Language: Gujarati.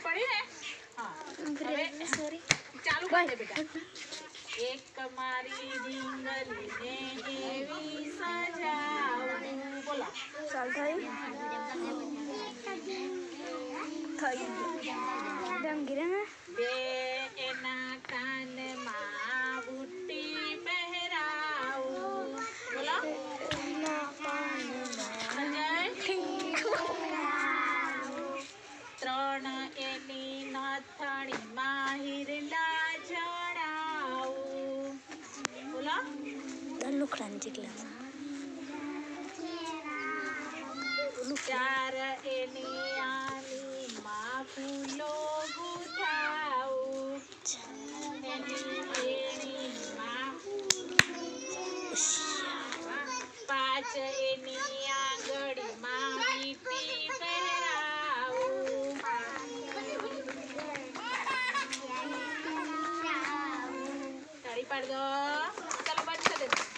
પડી ને હા હવે સોરી ચાલુ કર દે બેટા એક મારી ઢીંગલીને એવી સજાવું બોલો ચાલ થઈ દમ ગીરે ને બે એના કાનમાં બુટ્ટી પહેરાવું બોલો ત્રણ એની નથણીમાં હિરલા જડાવું બોલો લુખડાને જેટલા ચાર એની આલીમાં ફૂલો ગુથાવું એની એણીમાં પાંચ એની આંગળીમાં વીંટી પહેરાવું તાળી પાડ દો ચાલો બંધ કરી દે